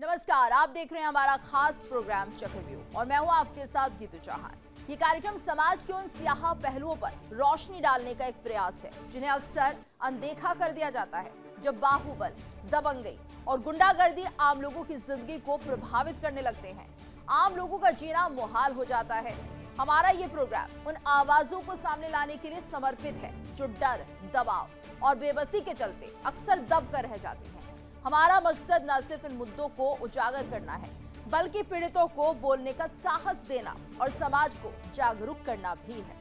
नमस्कार, आप देख रहे हैं हमारा खास प्रोग्राम चक्रव्यूह और मैं हूं आपके साथ गीतू चौहान। ये कार्यक्रम समाज के उन स्याह पहलुओं पर रोशनी डालने का एक प्रयास है जिन्हें अक्सर अनदेखा कर दिया जाता है। जब बाहुबल, दबंगई और गुंडागर्दी आम लोगों की जिंदगी को प्रभावित करने लगते हैं, आम लोगों का जीना मुहाल हो जाता है। हमारा ये प्रोग्राम उन आवाजों को सामने लाने के लिए समर्पित है जो डर, दबाव और बेबसी के चलते अक्सर दब कर रह जाती हैं। हमारा मकसद न सिर्फ इन मुद्दों को उजागर करना है, बल्कि पीड़ितों को बोलने का साहस देना और समाज को जागरूक करना भी है।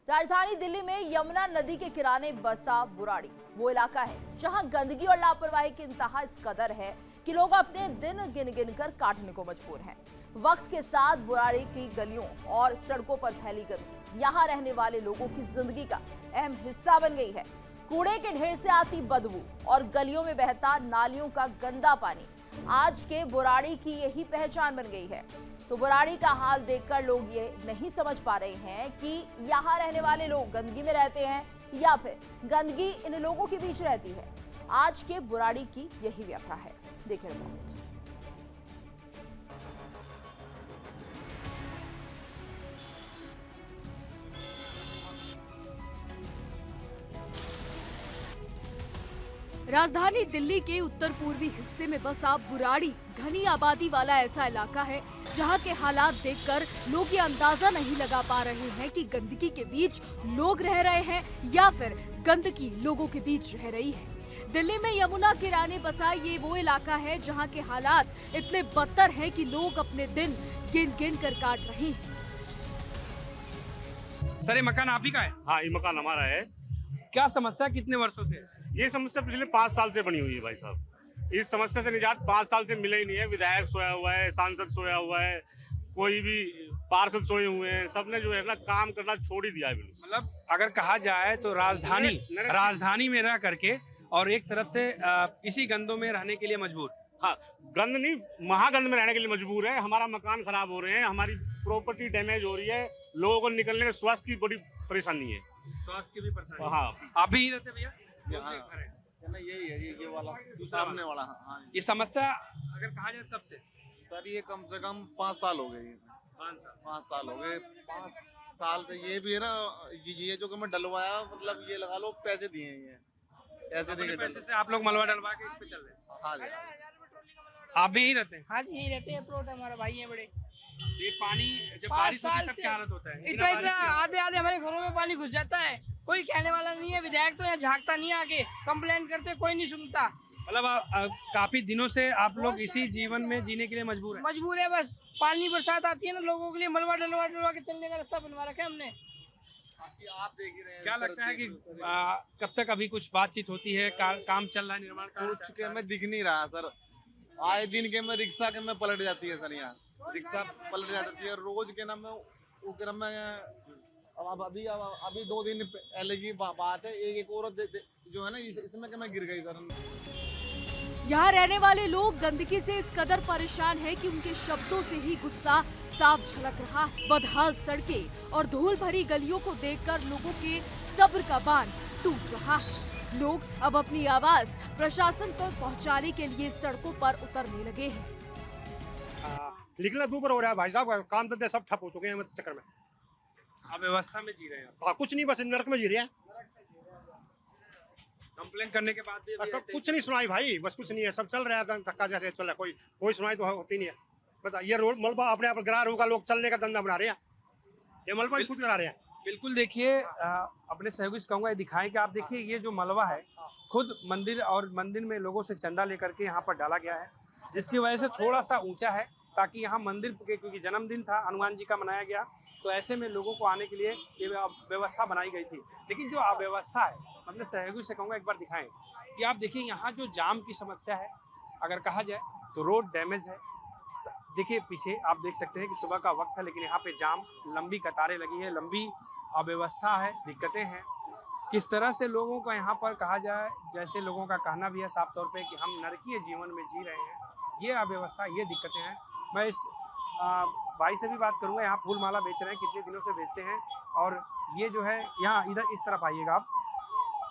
राजधानी दिल्ली में यमुना नदी के किनारे बसा बुराड़ी वो इलाका है जहां गंदगी और लापरवाही की इंतहा इस कदर है कि लोग अपने दिन गिन गिन कर काटने को मजबूर हैं। वक्त के साथ बुराड़ी की गलियों और सड़कों पर फैली गंदगी यहां रहने वाले लोगों की जिंदगी का अहम हिस्सा बन गई है। कूड़े के ढेर से आती बदबू और गलियों में बहता नालियों का गंदा पानी आज के बुराड़ी की यही पहचान बन गई है। तो बुराड़ी का हाल देखकर लोग ये नहीं समझ पा रहे हैं कि यहाँ रहने वाले लोग गंदगी में रहते हैं या फिर गंदगी इन लोगों के बीच रहती है। आज के बुराड़ी की यही व्यथा है। देखिए रिपोर्ट। राजधानी दिल्ली के उत्तर पूर्वी हिस्से में बसा बुराड़ी घनी आबादी वाला ऐसा इलाका है जहां के हालात देखकर लोग ये अंदाजा नहीं लगा पा रहे हैं कि गंदगी के बीच लोग रह रहे हैं या फिर गंदगी लोगों के बीच रह रही है। दिल्ली में यमुना किनारे बसा ये वो इलाका है जहां के हालात इतने बदतर हैं कि लोग अपने दिन गिन गिन कर काट रहे हैं। सर, ये मकान आप ही का है? हाँ, ये मकान हमारा है। क्या समस्या कितने वर्षों से है? ये समस्या पिछले 5 साल से बनी हुई है भाई साहब। इस समस्या से निजात 5 साल से मिले ही नहीं है। विधायक सोया हुआ है, सांसद सोया हुआ है, कोई भी पार्षद सोए हुए हैं, सबने जो है ना काम करना छोड़ ही दिया है। मतलब अगर कहा जाए तो राजधानी में रह करके और एक तरफ से इसी गंदों में रहने के लिए मजबूर। हाँ, गंद नहीं, महागंद में रहने के लिए मजबूर है। हमारा मकान खराब हो रहे हैं, हमारी प्रॉपर्टी डैमेज हो रही है, लोगों को निकलने के स्वास्थ्य की बड़ी परेशानी है। स्वास्थ्य की भी परेशानी। हाँ, आप भी रहते भैया? यही है ये वाला सामने वाला। हाँ, ये समस्या अगर कहा जाए तब से सर ये कम से कम 5 साल हो गए। 5 साल हो गए। 5 साल से ये भी है ना, ये जो कि मैं डलवाया, मतलब ये लगा लो पैसे दिए हैं, ये ऐसे देखे पैसे से आप लोग मलबा डलवा के इस पे चल रहे हैं। हाँ जी, आप भी यही रहते हैं? हाँ जी, यही रहते हैं। प्लॉट हमारा भाई है बड़े। ये पानी जब बारिश होती है तब क्या हालत होता है? इतना आधे हमारे घरों में पानी घुस जाता है। कोई कहने वाला नहीं है। विधायक तो यहाँ झांकता नहीं, आके कंप्लेंट करते कोई नहीं सुनता। मतलब काफी दिनों से आप लोग इसी जीवन में जीने के लिए मजबूर हैं? मजबूर है। बस पानी बरसात आती है ना, लोगों के लिए मलबा डलवा के चलने का रास्ता बनवा रखा है हमने। आप देख ही रहे हैं। क्या लगता है कि कब तक अभी कुछ बातचीत होती है? काम चल रहा है, निर्माण कुछ के में दिख नहीं रहा सर। आए दिन के में रिक्शा के में पलट जाती है सर। यहाँ रिक्शा पलट जाती है रोज के नाम में। अब अभी 2 दिन पहले की बात है, एक औरत जो है ना इसमें के में गिर गई सर। यहाँ रहने वाले लोग गंदगी से इस कदर परेशान हैं कि उनके शब्दों से ही गुस्सा साफ झलक रहा है। बदहाल सड़कें और धूल भरी गलियों को देखकर लोगों के सब्र का बांध टूट रहा है। लोग अब अपनी आवाज प्रशासन तक पहुंचाने के लिए सड़कों पर उतरने लगे हैं। निकलना दूर हो रहा है भाई साहब, काम धंधे सब ठप हो चुके हैं चक्कर में। आप व्यवस्था में जी रहे हैं? हाँ, कुछ नहीं, बस नरक में जी रहे हैं। कंप्लेन करने के बाद भी कुछ नहीं सुनाई भाई, बस कुछ नहीं है, सब चल रहा है धक्का जैसे चल रहा है। कोई सुनाई तो होती नहीं है। बता, ये रोड मलबा अपने आप गिरा होगा, लोग चलने का धंधा बना रहे हैं, ये मलबा खुद गिरा रहे हैं। बिल्कुल। देखिए, अपने सहयोगी से कहूँगा दिखाएं कि आप देखिए ये जो मलबा है खुद मंदिर में लोगों से चंदा लेकर के यहाँ पर डाला गया है, जिसकी वजह से थोड़ा सा ऊंचा है ताकि यहाँ मंदिर के, क्योंकि जन्मदिन था हनुमान जी का मनाया गया, तो ऐसे में लोगों को आने के लिए ये व्यवस्था बनाई गई थी। लेकिन जो अव्यवस्था है, अपने सहयोगी से कहूँगा एक बार दिखाएं कि आप देखिए यहाँ जो जाम की समस्या है, अगर कहा जाए तो रोड डैमेज है। देखिए पीछे आप देख सकते हैं कि सुबह का वक्त है, लेकिन यहाँ पे जाम, लंबी कतारें लगी है, लंबी अव्यवस्था है, दिक्कतें हैं। किस तरह से लोगों का यहाँ पर कहा जाए, जैसे लोगों का कहना भी है साफ तौर पे कि हम नरकीय जीवन में जी रहे हैं, ये अव्यवस्था, ये दिक्कतें हैं। मैं इस भाई से भी बात करूंगा, यहाँ फूल माला बेच रहे हैं, कितने दिनों से बेचते हैं। और ये जो है यहाँ इधर इस तरफ आइएगा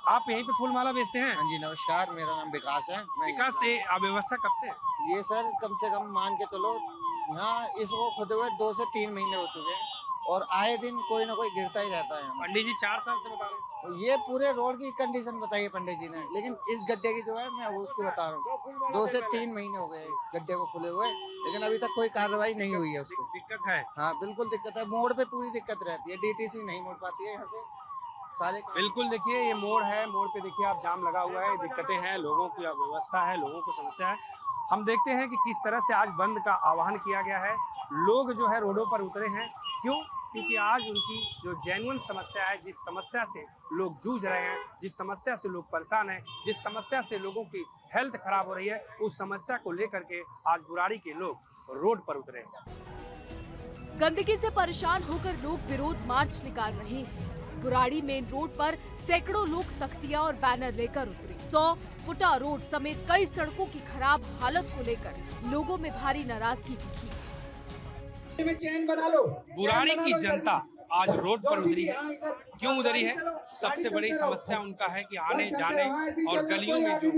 आप यहीं पे फूल माला बेचते हैं? हाँ जी नमस्कार, मेरा नाम विकास है। मैं विकास, से अव्यवस्था कब से है? ये सर कम से कम मान के चलो यहाँ इसको खुदे हुए 2 से 3 महीने हो चुके हैं और आए दिन कोई ना कोई गिरता ही रहता है। पंडित जी 4 साल से बता रहे हैं। ये पूरे रोड की कंडीशन बताई है पंडित जी ने, लेकिन इस गड्ढे की जो है मैं वो उसकी बता रहा हूँ। 2 से 3 महीने हो गए इस गड्ढे को खुले हुए, लेकिन अभी तक कोई कार्रवाई नहीं हुई है उसको। दिक्कत है? हाँ बिल्कुल दिक्कत है, मोड़ पे पूरी दिक्कत रहती है, DTC नहीं मोड़ पाती है यहाँ से सारे। बिल्कुल, देखिए ये मोड़ है, मोड़ पे देखिए आप जाम लगा हुआ है, दिक्कतें हैं, लोगों की अव्यवस्था है, लोगों को समस्या है। हम देखते हैं कि किस तरह से आज बंद का आह्वान किया गया है, लोग जो है रोडों पर उतरे हैं। क्यों? क्योंकि आज उनकी जो जेन्युइन समस्या है, जिस समस्या से लोग जूझ रहे हैं, जिस समस्या से लोग परेशान हैं, जिस समस्या से लोगों की हेल्थ खराब हो रही है, उस समस्या को लेकर के आज बुराड़ी के लोग रोड पर उतरे हैं। गंदगी से परेशान होकर लोग विरोध मार्च निकाल रहे हैं। बुराड़ी मेन रोड पर सैकड़ों लोग तख्तियां और बैनर लेकर उतरे। 100 फुटा रोड समेत कई सड़कों की खराब हालत को लेकर लोगों में भारी नाराजगी दिखी। बुराड़ी की जनता आज रोड पर उतरी है। क्यों उतरी है? सबसे बड़ी समस्या उनका है कि आने जाने और गलियों में जो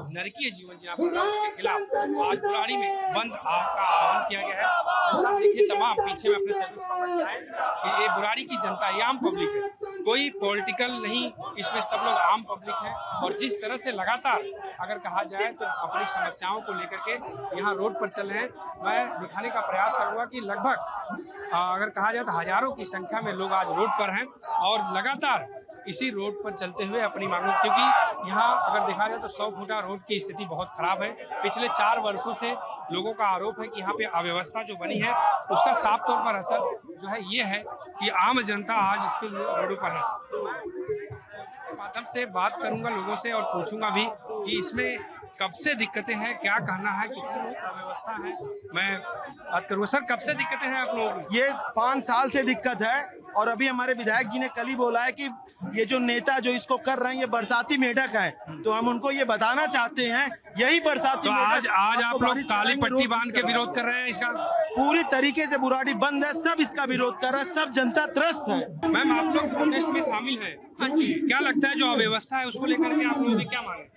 नरकीय जीवन जीना पड़ रहा है, उसके खिलाफ आज बुराड़ी में बंद का आह्वान किया गया है। सब देखिए, तमाम पीछे में अपने सर्विस का बताया है कि ये बुराड़ी की जनता, ये आम पब्लिक है, कोई पॉलिटिकल नहीं, इसमें सब लोग आम पब्लिक हैं। और जिस तरह से लगातार अगर कहा जाए तो अपनी समस्याओं को लेकर के यहाँ रोड पर चल रहे हैं, मैं दिखाने का प्रयास करूंगा कि लगभग अगर कहा जाए तो हजारों की संख्या में लोग आज रोड पर हैं और लगातार इसी रोड पर चलते हुए अपनी मांगों, क्योंकि यहाँ अगर देखा जाए तो 100 फुटा रोड की स्थिति बहुत खराब है। पिछले 4 वर्षों से लोगों का आरोप है कि यहाँ पे अव्यवस्था जो बनी है, उसका साफ तौर पर असर जो है ये है कि आम जनता आज इसके लिए रोडों पर है। माध्यम से बात करूंगा लोगों से और पूछूंगा भी कि इसमें कब से दिक्कतें हैं, क्या कहना है, कितनी अव्यवस्था है। मैं बात करूँगा। सर, कब से दिक्कतें हैं आप लोगों की? ये 5 साल से दिक्कत है और अभी हमारे विधायक जी ने कल ही बोला है कि ये जो नेता जो इसको कर रहे हैं ये बरसाती मेढक है, तो हम उनको ये बताना चाहते हैं यही बरसाती तो मेढक। आज आप लोग काली पट्टी बांध के विरोध कर रहे हैं इसका? पूरी तरीके से बुराड़ी बंद है, सब इसका विरोध कर रहा है, सब जनता त्रस्त है। मैम, आप लोग प्रोटेस्ट में शामिल हैं? हाँ जी। क्या लगता है जो अव्यवस्था है उसको लेकर के आप लोगों की क्या मांग है?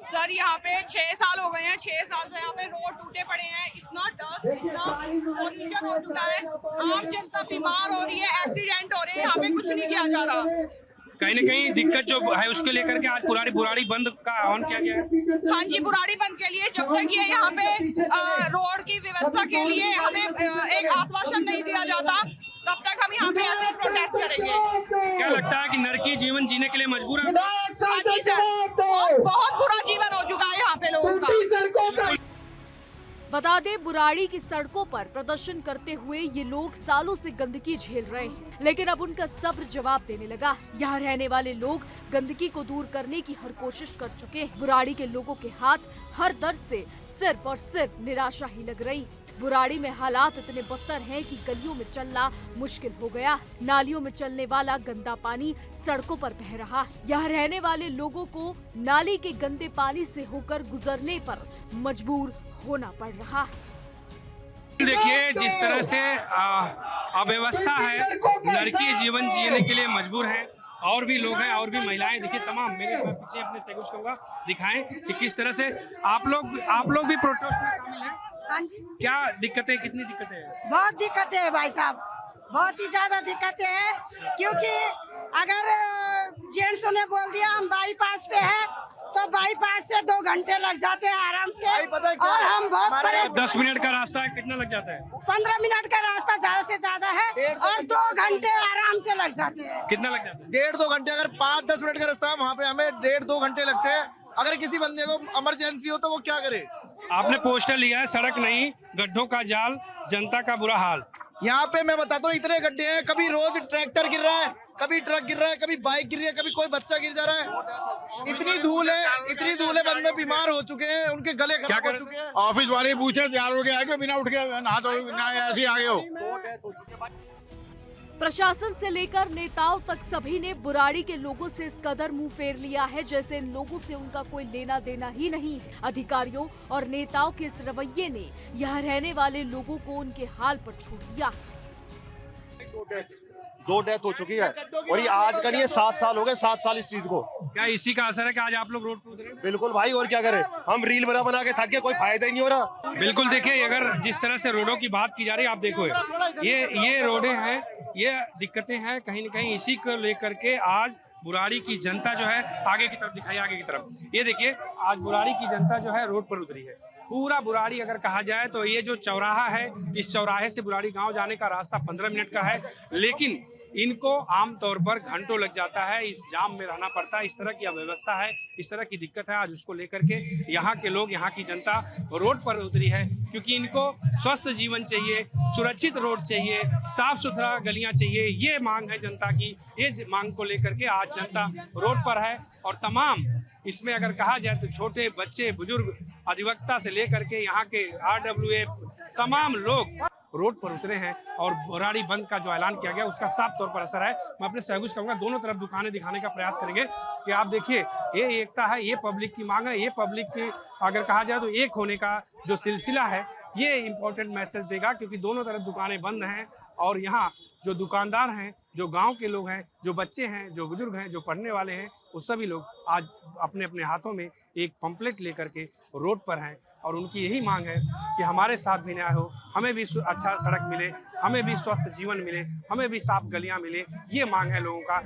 सर, यहाँ पे 6 साल हो गए हैं, 6 साल से यहाँ पे रोड टूटे पड़े हैं, इतना डस्ट, इतना पोल्यूशन हो चुका है, आम जनता बीमार हो रही है, एक्सीडेंट हो रहे हैं, यहाँ पे कुछ नहीं किया जा रहा। कहीं न कहीं दिक्कत जो है उसके लेकर के आज बुराड़ी बंद का आह्वान किया गया है। हाँ जी, बुराड़ी बंद के लिए जब तक ये यहाँ पे रोड की व्यवस्था के लिए हमें एक आश्वासन नहीं दिया जाता, तब तक हम यहाँ पे ऐसे प्रोटेस्ट करेंगे। क्या लगता है कि नरकी जीवन जीने के लिए मजबूर है? हाँ जी सर, बहुत बुरा जीवन हो चुका है यहाँ पे लोगों का। बता दें, बुराड़ी की सड़कों पर प्रदर्शन करते हुए ये लोग सालों से गंदगी झेल रहे हैं, लेकिन अब उनका सब्र जवाब देने लगा। यहाँ रहने वाले लोग गंदगी को दूर करने की हर कोशिश कर चुके हैं। बुराड़ी के लोगों के हाथ हर दर्द से सिर्फ और सिर्फ निराशा ही लग रही है। बुराड़ी में हालात इतने बदतर हैं कि गलियों में चलना मुश्किल हो गया। नालियों में चलने वाला गंदा पानी सड़कों पर बह रहा है। यहाँ रहने वाले लोगों को नाली के गंदे पानी से होकर गुजरने पर मजबूर होना पड़ रहा है। देखिए, जिस तरह से अव्यवस्था है, नरकीय जीवन जीने के लिए मजबूर हैं। और भी लोग हैं और भी महिलाएं, देखिए तमाम मेरे पीछे अपने सहयोग कहूँगा दिखाएं कि किस तरह से आप लोग भी प्रोटेस्ट में शामिल हैं। हाँ जी। क्या दिक्कतें, कितनी दिक्कतें हैं? बहुत दिक्कतें है भाई साहब, बहुत ही ज्यादा दिक्कतें हैं, क्योंकि अगर जेंट्सों ने बोल दिया हम बाईपास पे है तो बाईपास से 2 घंटे लग जाते हैं आराम से, और हम बहुत परेशान। 10 मिनट का रास्ता है, कितना लग जाता है? 15 मिनट का रास्ता ज्यादा से ज्यादा है और 2 घंटे आराम से लग जाते हैं। कितना लग जाता है? 1.5-2 घंटे। अगर 5-10 मिनट का रास्ता है वहाँ पे हमें 1.5-2 घंटे लगते हैं। अगर किसी बंदे को इमरजेंसी हो तो वो क्या करे? आपने पोस्टर लिया है, सड़क नहीं गड्ढों का जाल, जनता का बुरा हाल। यहाँ पे मैं बताता हूँ, इतने गड्ढे हैं, कभी रोज ट्रैक्टर गिर रहा है, कभी ट्रक गिर रहा है, कभी बाइक गिर रही है, कभी कोई बच्चा गिर जा रहा है। इतनी धूल है, बंदे बीमार हो चुके हैं, उनके गले खराब हो चुके हैं। ऑफिस वाले पूछे तैयार हो गए आगे बिना उठ के नहा तो ऐसे आगे हो। प्रशासन से लेकर नेताओं तक सभी ने बुराड़ी के लोगों से इस कदर मुंह फेर लिया है जैसे इन लोगों से उनका कोई लेना देना ही नहीं है। अधिकारियों और नेताओं के इस रवैये ने यहाँ रहने वाले लोगों को उनके हाल पर छोड़ दिया। 2 डेथ हो चुकी है और ये आज का नहीं है, 7 साल हो गए, 7 साल इस चीज को। क्या इसी का असर है कि आज आप लोग रोड पर उतरे? बिल्कुल भाई, और क्या करें, हम रील बना के थक गए, कोई फायदा ही नहीं हो रहा। बिल्कुल, देखिए अगर जिस तरह से रोडों की बात की जा रही है, आप देखो ये रोडें हैं, ये दिक्कतें हैं कहीं न कहीं इसी को लेकर के आज बुराड़ी की जनता जो है आगे की तरफ दिखाई, आगे की तरफ ये देखिए आज बुराड़ी की जनता जो है रोड पर उतरी है। पूरा बुराड़ी अगर कहा जाए तो ये जो चौराहा है, इस चौराहे से बुराड़ी गांव जाने का रास्ता 15 मिनट का है, लेकिन इनको आमतौर पर घंटों लग जाता है, इस जाम में रहना पड़ता है। इस तरह की अव्यवस्था है, इस तरह की दिक्कत है। आज उसको लेकर के यहाँ के लोग, यहाँ की जनता रोड पर उतरी है क्योंकि इनको स्वस्थ जीवन चाहिए, सुरक्षित रोड चाहिए, साफ सुथरा गलियाँ चाहिए। ये मांग है जनता की, ये मांग को लेकर के आज जनता रोड पर है। और तमाम इसमें अगर कहा जाए तो छोटे बच्चे, बुजुर्ग, अधिवक्ता से लेकर के यहाँ के RWA तमाम लोग रोड पर उतरे हैं और बुराड़ी बंद का जो ऐलान किया गया उसका साफ तौर पर असर है। मैं अपने सहयोगी से कहूँगा दोनों तरफ दुकानें दिखाने का प्रयास करेंगे कि आप देखिए ये एकता है, ये पब्लिक की मांग है, ये पब्लिक की अगर कहा जाए तो एक होने का जो सिलसिला है ये इम्पोर्टेंट मैसेज देगा क्योंकि दोनों तरफ दुकानें बंद हैं और यहाँ जो दुकानदार हैं, जो गांव के लोग हैं, जो बच्चे हैं, जो बुजुर्ग हैं, जो पढ़ने वाले हैं, वो सभी लोग आज अपने अपने हाथों में एक पंपलेट लेकर के रोड पर हैं और उनकी यही मांग है कि हमारे साथ भी न्याय हो, हमें भी अच्छा सड़क मिले, हमें भी स्वस्थ जीवन मिले, हमें भी साफ गलियां मिले। ये मांग है लोगों का।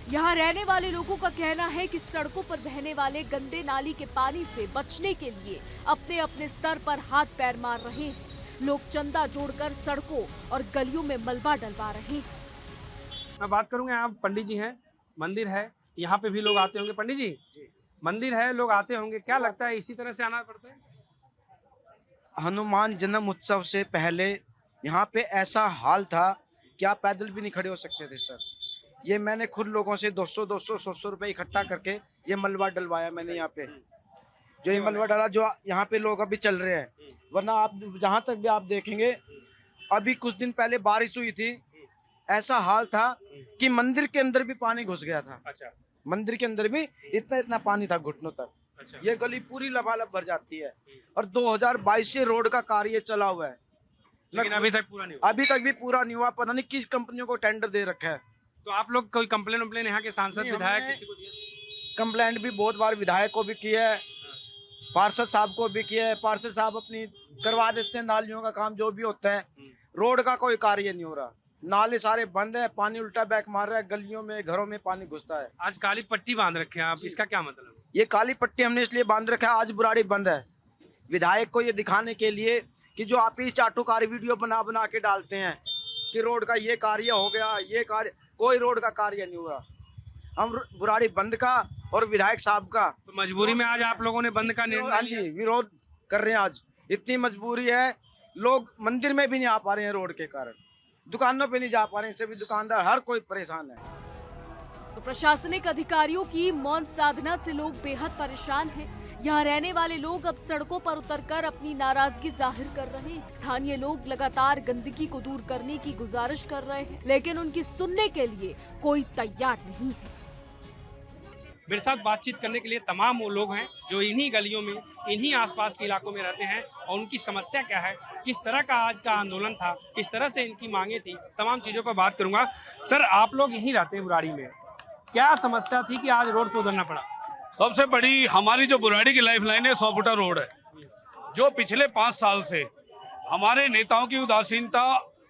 यहाँ रहने वाले लोगों का कहना है कि सड़कों पर बहने वाले गंदे नाली के पानी से बचने के लिए अपने अपने स्तर पर हाथ पैर मार रहे हैं। लोग चंदा जोड़कर सड़कों और गलियों में मलबा डलवा रहे हैं। मैं बात करूंगा, यहाँ पंडित जी हैं, मंदिर है, यहाँ पे भी लोग आते होंगे। पंडित जी, मंदिर है, लोग आते होंगे, क्या लगता है इसी तरह से आना पड़ता है? हनुमान जन्म उत्सव से पहले यहाँ पे ऐसा हाल था कि आप पैदल भी नहीं खड़े हो सकते थे सर। ये मैंने खुद लोगों से 200-200 रुपए इकट्ठा करके ये मलबा डलवाया मैंने यहाँ पे। जो ये मलबा डाला, जो यहाँ पे लोग अभी चल रहे हैं, वरना आप जहाँ तक भी आप देखेंगे अभी कुछ दिन पहले बारिश हुई थी, ऐसा हाल था कि मंदिर के अंदर भी पानी घुस गया था। अच्छा। मंदिर के अंदर भी इतना पानी था घुटनों तक। अच्छा। ये गली पूरी लबालब भर जाती है और 2022 से रोड का कार्य चला हुआ है, लेकिन अभी तक पूरा नहीं हुआ। अभी तक भी पूरा नहीं हुआ। पता नहीं किस कंपनियों को टेंडर दे रखा है। तो आप लोग कोई कंप्लेन यहाँ के सांसद, विधायक किसी को दिया? कंप्लेंट भी बहुत बार विधायक को भी किया है, पार्षद साहब को भी किया है। पार्षद साहब अपनी करवा देते हैं नालियों का काम, जो भी होता है। रोड का कोई कार्य नहीं हो रहा, नाले सारे बंद है, पानी उल्टा बैक मार रहा है, गलियों में घरों में पानी घुसता है। आज काली पट्टी बांध रखे हैं आप, इसका क्या मतलब? ये काली पट्टी हमने इसलिए बांध रखा है, आज बुराड़ी बंद है, विधायक को ये दिखाने के लिए कि जो आप ही चाटुकारी वीडियो बना के डालते हैं कि रोड का ये कार्य हो गया, ये कार्य, कोई रोड का कार्य नहीं हुआ। हम बुराड़ी बंद का और विधायक साहब का तो मजबूरी में आज आप लोगों ने बंद का निर्णय? हाँ जी, विरोध कर रहे हैं। आज इतनी मजबूरी है, लोग मंदिर में भी नहीं आ पा रहे हैं रोड के कारण, दुकानों पे नहीं जा पा रहे हैं, सभी दुकानदार, हर कोई परेशान है। तो प्रशासनिक अधिकारियों की मौन साधना से लोग बेहद परेशान हैं। यहाँ रहने वाले लोग अब सड़कों पर उतरकर अपनी नाराजगी जाहिर कर रहे हैं। स्थानीय लोग लगातार गंदगी को दूर करने की गुजारिश कर रहे हैं, लेकिन उनकी सुनने के लिए कोई तैयार नहीं है। मेरे साथ बातचीत करने के लिए तमाम वो लोग हैं जो इन्हीं गलियों में, इन्हीं आसपास के इलाकों में रहते हैं और उनकी समस्या क्या है, किस तरह का आज का आंदोलन था, किस तरह से इनकी मांगे थी, तमाम चीज़ों पर बात करूंगा। सर, आप लोग यहीं रहते हैं बुराड़ी में, क्या समस्या थी कि आज रोड पर उतरना पड़ा? सबसे बड़ी हमारी जो बुराड़ी की लाइफ लाइन है 100 फुटा रोड है, जो पिछले 5 साल से हमारे नेताओं की उदासीनता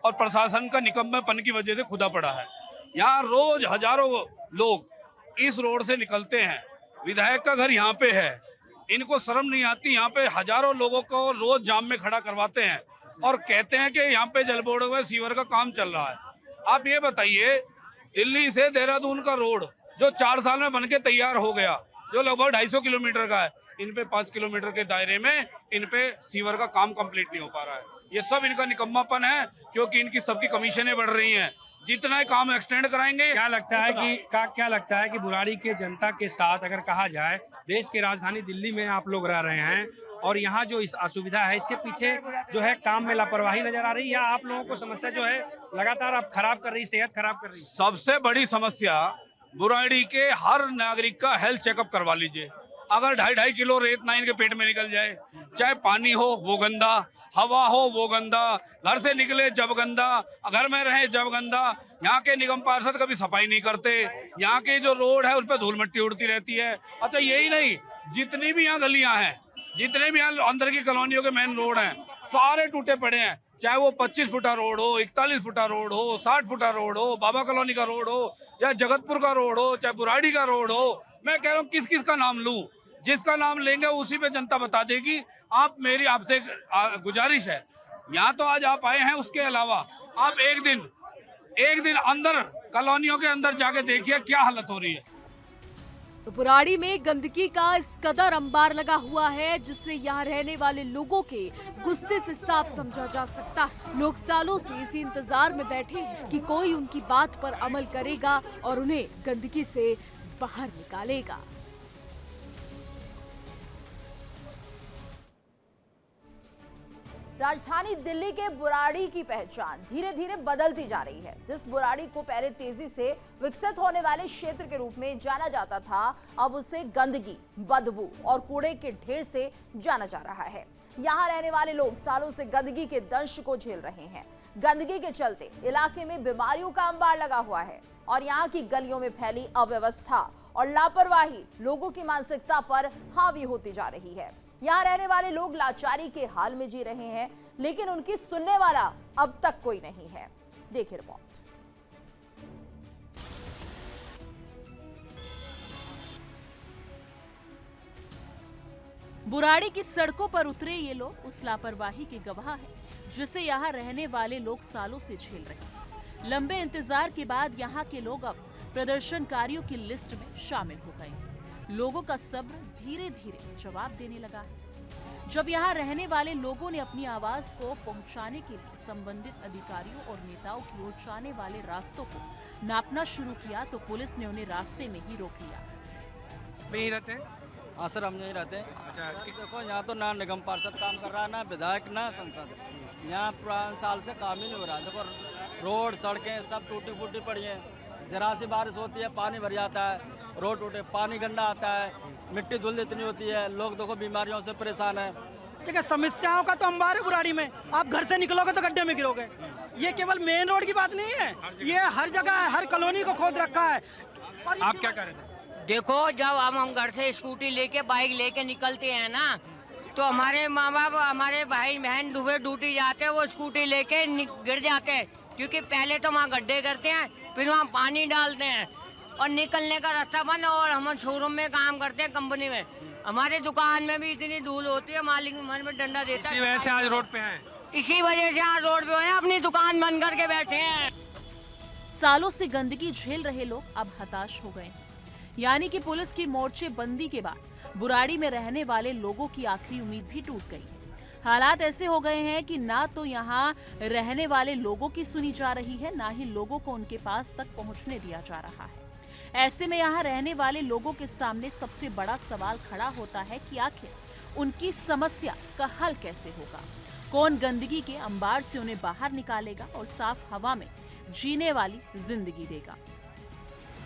और प्रशासन का निकम्मेपन की वजह से खुदा पड़ा है। यहाँ रोज हजारों लोग इस रोड से निकलते हैं। विधायक का घर यहाँ पे है, इनको शर्म नहीं आती, यहाँ पे हजारों लोगों को रोज जाम में खड़ा करवाते हैं और कहते हैं कि यहाँ पे जल बोर्ड में सीवर का काम चल रहा है। आप ये बताइए, दिल्ली से देहरादून का रोड जो 4 साल में बनके तैयार हो गया, जो लगभग 250 किलोमीटर का है, इन पे 5 किलोमीटर के दायरे में इन पे सीवर का काम कंप्लीट नहीं हो पा रहा है। ये सब इनका निकम्मापन है, क्योंकि इनकी सबकी कमीशनें बढ़ रही हैं। जितना काम एक्सटेंड कराएंगे। क्या लगता है कि बुराड़ी के जनता के साथ अगर कहा जाए, देश की राजधानी दिल्ली में आप लोग रह रहे हैं और यहाँ जो इस असुविधा है इसके पीछे जो है काम में लापरवाही नजर आ रही है, या आप लोगों को समस्या जो है लगातार आप खराब कर रही, सेहत खराब कर रही? सबसे बड़ी समस्या बुराड़ी के हर नागरिक का हेल्थ चेकअप करवा लीजिए। अगर 2.5 किलो रेत ना इनके पेट में निकल जाए, चाहे पानी हो वो गंदा, हवा हो वो गंदा, घर से निकले जब गंदा, घर में रहे जब गंदा। यहाँ के निगम पार्षद कभी सफाई नहीं करते, यहाँ के जो रोड है उस पर धूल मिट्टी उड़ती रहती है। अच्छा यही नहीं, जितनी भी यहाँ गलियाँ हैं, जितने भी यहाँ अंदर की कॉलोनियों के मेन रोड हैं, सारे टूटे पड़े हैं। चाहे वो 25 फुटा रोड हो, 41 फुटा रोड हो, 60 फुटा रोड हो, बाबा कॉलोनी का रोड हो, या जगतपुर का रोड हो, चाहे बुराड़ी का रोड हो। मैं कह रहा हूँ किस किस का नाम लूँ, जिसका नाम लेंगे उसी पे जनता बता देगी। आप मेरी आपसे गुजारिश है, यहाँ तो आज आप आए हैं, उसके अलावा आप एक दिन अंदर कॉलोनियों के अंदर जाके देखिए क्या हालत हो रही है। तो बुराड़ी में गंदगी का इस कदर अंबार लगा हुआ है जिससे यहाँ रहने वाले लोगों के गुस्से से साफ समझा जा सकता है। लोग सालों से इसी इंतजार में बैठे हैं कि कोई उनकी बात पर अमल करेगा और उन्हें गंदगी से बाहर निकालेगा। राजधानी दिल्ली के बुराड़ी की पहचान धीरे धीरे बदलती जा रही है। जिस बुराड़ी को पहले तेजी से विकसित होने वाले क्षेत्र के रूप में जाना जाता था, अब उसे गंदगी, बदबू और कूड़े के ढेर से जाना जा रहा है। यहाँ रहने वाले लोग सालों से गंदगी के दंश को झेल रहे हैं। गंदगी के चलते इलाके में बीमारियों का अंबार लगा हुआ है और यहाँ की गलियों में फैली अव्यवस्था और लापरवाही लोगों की मानसिकता पर हावी होती जा रही है। यहाँ रहने वाले लोग लाचारी के हाल में जी रहे हैं, लेकिन उनकी सुनने वाला अब तक कोई नहीं है। देखिए रिपोर्ट। बुराड़ी की सड़कों पर उतरे ये लोग उस लापरवाही के गवाह हैं, जिसे यहाँ रहने वाले लोग सालों से झेल रहे हैं। लंबे इंतजार के बाद यहाँ के लोग अब प्रदर्शनकारियों की लिस्ट में शामिल हो गए हैं। लोगों का सब्र धीरे धीरे जवाब देने लगा है। जब यहाँ रहने वाले लोगों ने अपनी आवाज को पहुंचाने के लिए संबंधित अधिकारियों और नेताओं की ओर जाने वाले रास्तों को नापना शुरू किया तो पुलिस ने उन्हें रास्ते में ही रोक लिया। यहीं रहते हैं? हाँ सर, हम यहीं रहते हैं। अच्छा, देखो यहाँ तो ना निगम पार्षद काम कर रहा है, ना विधायक, ना संसद। यहाँ पुराने साल से काम ही नहीं हो रहा। देखो रोड सड़कें सब टूटी फूटी पड़ी हैं। जरा सी बारिश होती है पानी भर जाता है, रोड टूटे, पानी गंदा आता है, मिट्टी धुल इतनी होती है, लोग देखो बीमारियों से परेशान है। ठीक है, समस्याओं का तो अंबार है बुराड़ी में। आप घर से निकलोगे तो गड्ढे में गिरोगे। ये केवल मेन रोड की बात नहीं है, ये हर जगह है, हर कॉलोनी को खोद रखा है। और आप क्या कर रहे थे? देखो, जब हम घर से स्कूटी लेके बाइक लेके निकलते हैं ना, तो हमारे माँ बाप, हमारे भाई बहन डूबे ड्यूटी जाते हैं, वो स्कूटी लेके गिर जाते हैं, क्योंकि पहले तो वहाँ गड्ढे करते हैं, फिर वहाँ पानी डालते हैं और निकलने का रास्ता बंद। और हम शोरूम में काम करते हैं, कंपनी में, हमारे दुकान में भी इतनी धूल होती है, मालिक हमारे में डंडा देता है। इसी वजह से आज रोड पे हैं। इसी वजह से आज रोड पे हैं, अपनी दुकान बंद करके बैठे हैं। सालों से गंदगी झेल रहे लोग अब हताश हो गए हैं। यानी कि पुलिस की मोर्चेबंदी के बाद बुराड़ी में रहने वाले लोगों की आखिरी उम्मीद भी टूट गई है। हालात ऐसे हो गए हैं कि ना तो यहाँ रहने वाले लोगों की सुनी जा रही है, ना ही लोगों को उनके पास तक पहुँचने दिया जा रहा है। ऐसे में यहाँ रहने वाले लोगों के सामने सबसे बड़ा सवाल खड़ा होता है कि आखिर उनकी समस्या का हल कैसे होगा, कौन गंदगी के अंबार से उन्हें बाहर निकालेगा और साफ हवा में जीने वाली जिंदगी देगा।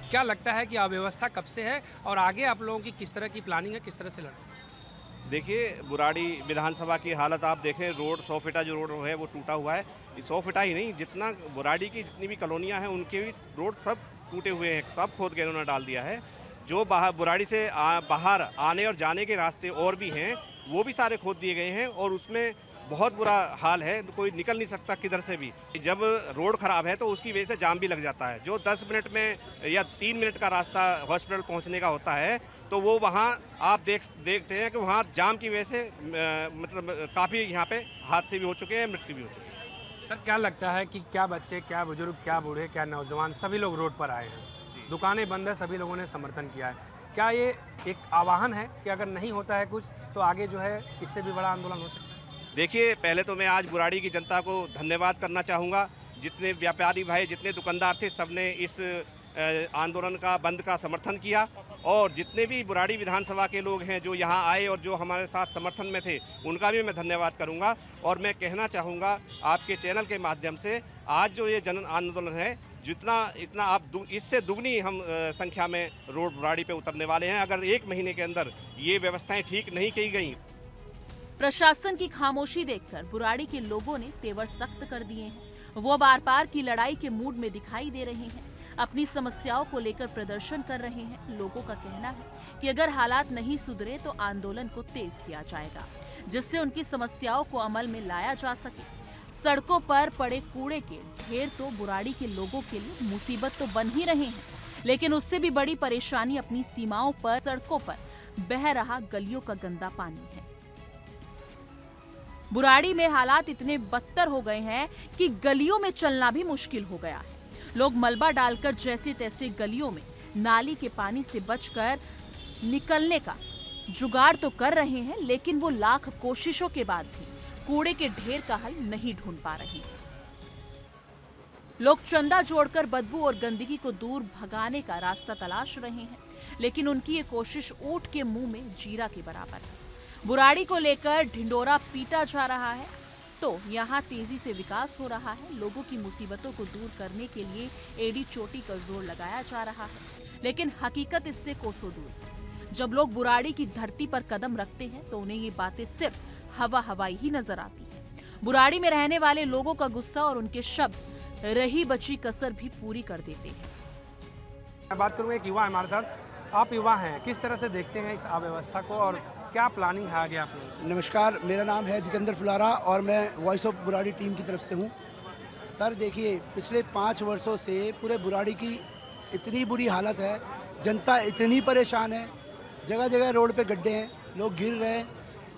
क्या लगता है कि अव्यवस्था कब से है और आगे आप लोगों की किस तरह की प्लानिंग है, किस तरह से लड़ें? देखिए, बुराड़ी विधानसभा की हालत आप देखें, रोड 100 फीटा जो रोड है वो टूटा हुआ है। 100 फीटा ही नहीं, जितना बुराड़ी की जितनी भी कॉलोनियाँ हैं उनके भी रोड सब टूटे हुए हैं, सब खोद के उन्होंने डाल दिया है। जो बाहर बुराड़ी से बाहर आने और जाने के रास्ते और भी हैं वो भी सारे खोद दिए गए हैं और उसमें बहुत बुरा हाल है, कोई निकल नहीं सकता किधर से भी। जब रोड ख़राब है तो उसकी वजह से जाम भी लग जाता है। जो 10 मिनट में या 3 मिनट का रास्ता हॉस्पिटल पहुंचने का होता है तो वो वहाँ आप देखते हैं कि वहाँ जाम की वजह से मतलब काफ़ी यहाँ पे हादसे भी हो चुके हैं, मृत्यु भी हो चुकी है। सर, क्या लगता है कि क्या बच्चे, क्या बुजुर्ग, क्या बूढ़े, क्या नौजवान, सभी लोग रोड पर आए हैं, दुकानें बंद है, सभी लोगों ने समर्थन किया है। क्या ये एक आह्वान है कि अगर नहीं होता है कुछ तो आगे जो है इससे भी बड़ा आंदोलन हो सकता है? देखिए, पहले तो मैं आज बुराड़ी की जनता को धन्यवाद करना चाहूँगा। जितने व्यापारी भाई, जितने दुकानदार थे, सबने इस आंदोलन का, बंद का समर्थन किया। और जितने भी बुराड़ी विधानसभा के लोग हैं जो यहाँ आए और जो हमारे साथ समर्थन में थे, उनका भी मैं धन्यवाद करूँगा। और मैं कहना चाहूँगा आपके चैनल के माध्यम से, आज जो ये जन आंदोलन है, इतना आप इससे दुगनी हम संख्या में रोड बुराड़ी पे उतरने वाले हैं अगर 1 महीने के अंदर ये व्यवस्थाएं ठीक नहीं की गई। प्रशासन की खामोशी देखकर बुराड़ी के लोगों ने तेवर सख्त कर दिए हैं। वो बार पार की लड़ाई के मूड में दिखाई दे रहे हैं, अपनी समस्याओं को लेकर प्रदर्शन कर रहे हैं। लोगों का कहना है कि अगर हालात नहीं सुधरे तो आंदोलन को तेज किया जाएगा, जिससे उनकी समस्याओं को अमल में लाया जा सके। सड़कों पर पड़े कूड़े के ढेर तो बुराड़ी के लोगों के लिए मुसीबत तो बन ही रहे हैं, लेकिन उससे भी बड़ी परेशानी अपनी सीमाओं पर सड़कों पर बह रहा गलियों का गंदा पानी है। बुराड़ी में हालात इतने बदतर हो गए हैं कि गलियों में चलना भी मुश्किल हो गया है। लोग मलबा डालकर जैसे तैसे गलियों में नाली के पानी से बचकर निकलने का जुगाड़ तो कर रहे हैं, लेकिन वो लाख कोशिशों के बाद भी कूड़े के ढेर का हल नहीं ढूंढ पा रहे। लोग चंदा जोड़कर बदबू और गंदगी को दूर भगाने का रास्ता तलाश रहे हैं, लेकिन उनकी ये कोशिश ऊंट के मुंह में जीरा के बराबर है। बुराड़ी को लेकर ढिंडोरा पीटा जा रहा है तो यहाँ तेजी से विकास हो रहा है। लोगों की मुसीबतों को दूर करने के लिए एड़ी चोटी का जोर लगाया जा रहा है, लेकिन हकीकत इससे कोसों दूर। जब लोग बुराड़ी की धरती पर कदम रखते हैं तो उन्हें ये बातें सिर्फ हवाई ही नजर आती है। बुराड़ी में रहने वाले लोगों का गुस्सा और उनके शब्द रही बची कसर भी पूरी कर देते हैं। मैं बात करूँगा एक युवा हमारे साथ। आप युवा हैं, किस तरह से देखते हैं इस अव्यवस्था को और क्या प्लानिंग है आगे आपने? नमस्कार, मेरा नाम है जितेंद्र फुलारा और मैं वॉइस ऑफ बुराड़ी टीम की तरफ से हूँ। सर देखिए, पिछले 5 वर्षों से पूरे बुराड़ी की इतनी बुरी हालत है, जनता इतनी परेशान है, जगह जगह रोड पे गड्ढे हैं, लोग गिर रहे हैं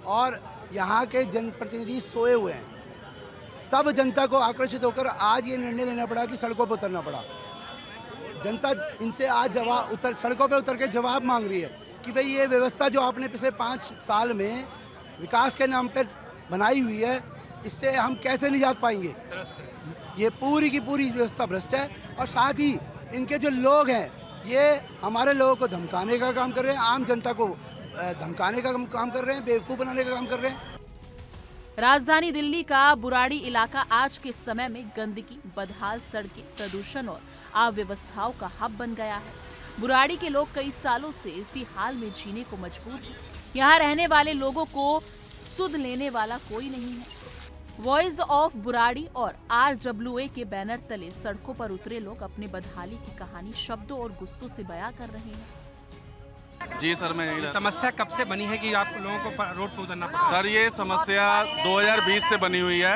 और यहाँ के जनप्रतिनिधि सोए हुए हैं। तब जनता को आक्रोशित होकर आज ये निर्णय लेना पड़ा कि सड़कों पर उतरना पड़ा। जनता इनसे आज सड़कों पे उतर के जवाब मांग रही है कि भाई ये व्यवस्था जो आपने पिछले 5 साल में विकास के नाम पर बनाई हुई है, इससे हम कैसे निजात पाएंगे। ये पूरी की पूरी व्यवस्था भ्रष्ट है और साथ ही इनके जो लोग हैं ये हमारे लोगों को धमकाने का काम कर रहे हैं, आम जनता को धमकाने का काम कर रहे हैं, बेवकूफ़ बनाने का काम कर रहे हैं। राजधानी दिल्ली का बुराड़ी इलाका आज के समय में गंदगी, बदहाल सड़कें, प्रदूषण और अव्यवस्थाओं का हब बन गया है। बुराड़ी के लोग कई सालों से इसी हाल में जीने को मजबूर हैं। यहाँ रहने वाले लोगों को सुध लेने वाला कोई नहीं है। वॉइस ऑफ बुराड़ी और RWA के बैनर तले सड़कों पर उतरे लोग अपने बदहाली की कहानी शब्दों और गुस्सों से बयां कर रहे हैं। जी सर, मैं समस्या कब से बनी है कि आप लोगों को रोड पर उतरना पड़ा? सर ये समस्या 2020 से बनी हुई है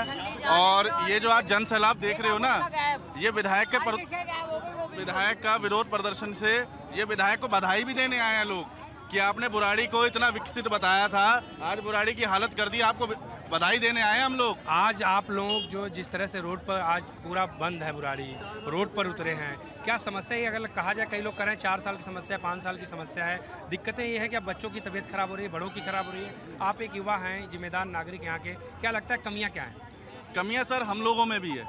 और ये जो आज जन सैलाब देख रहे हो ना, ये विधायक का विरोध प्रदर्शन से ये विधायक को बधाई भी देने आए हैं लोग कि आपने बुराड़ी को इतना विकसित बताया था, आज बुराड़ी की हालत कर दी, आपको बधाई देने आए हम लोग। आज आप लोग जो जिस तरह से रोड पर आज पूरा बंद है, बुराड़ी रोड पर उतरे हैं, क्या समस्या है? अगर कहा जाए, कई लोग कह रहे हैं 4 साल की समस्या, 5 साल की समस्या है। दिक्कतें ये है कि अब बच्चों की तबीयत खराब हो रही है, बड़ों की खराब हो रही है। आप एक युवा हैं, जिम्मेदार नागरिक यहाँ के, क्या लगता है कमियाँ क्या हैं? कमियाँ सर हम लोगों में भी है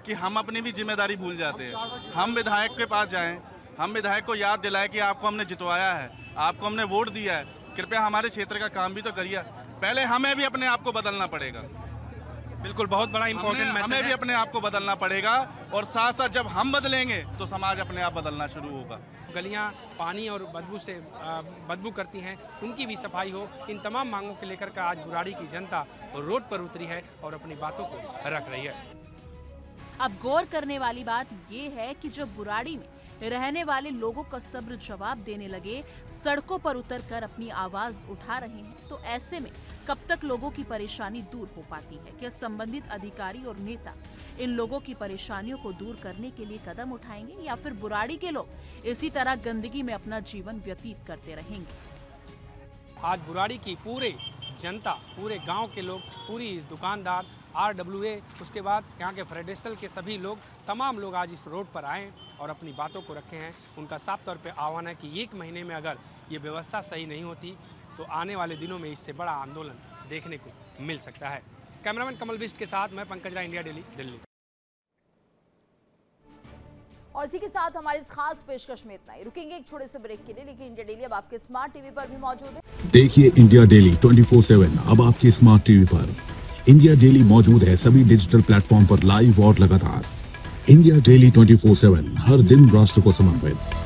कि हम अपनी भी जिम्मेदारी भूल जाते हैं। हम विधायक के पास जाएं, हम विधायक को याद दिलाएं कि आपको हमने जितवाया है, आपको हमने वोट दिया है, कृपया हमारे क्षेत्र का काम भी तो करिए। पहले हमें भी अपने आप को बदलना पड़ेगा। बिल्कुल, बहुत बड़ा इंपॉर्टेंट मैसेज है। हमें भी अपने आप को बदलना पड़ेगा और साथ साथ जब हम बदलेंगे तो समाज अपने आप बदलना शुरू होगा। गलियां पानी और बदबू करती हैं, उनकी भी सफाई हो। इन तमाम मांगों को लेकर का आज बुराड़ी की जनता रोड पर उतरी है और अपनी बातों को रख रही है। अब गौर करने वाली बात ये है कि जब बुराड़ी में रहने वाले लोगों का सब्र जवाब देने लगे, सड़कों पर उतरकर अपनी आवाज उठा रहे हैं, तो ऐसे में कब तक लोगों की परेशानी दूर हो पाती है? क्या संबंधित अधिकारी और नेता इन लोगों की परेशानियों को दूर करने के लिए कदम उठाएंगे या फिर बुराड़ी के लोग इसी तरह गंदगी में अपना जीवन व्यतीत करते रहेंगे? आज बुराड़ी की पूरे जनता, पूरे गांव के लोग, पूरी दुकानदार, RWA, उसके बाद यहाँ के फेडरेशन के सभी लोग, तमाम लोग आज इस रोड पर आए और अपनी बातों को रखे हैं। उनका साफ तौर पे आह्वान है कि 1 महीने में अगर ये व्यवस्था सही नहीं होती तो आने वाले दिनों में इससे बड़ा आंदोलन देखने को मिल सकता है। कैमरामैन कमल बिष्ट के साथ मैं पंकज राय, इंडिया डेली, दिल्ली। और इसी के साथ हमारी इस खास पेशकश में इतना ही। रुकेंगे एक छोटे से ब्रेक के लिए, लेकिन इंडिया डेली अब आपके स्मार्ट टीवी पर भी मौजूद है। देखिए इंडिया डेली 24/7 अब आपके स्मार्ट टीवी पर। इंडिया डेली मौजूद है सभी डिजिटल प्लेटफॉर्म पर लाइव और लगातार। इंडिया डेली 24/7 हर दिन राष्ट्र को समर्पित।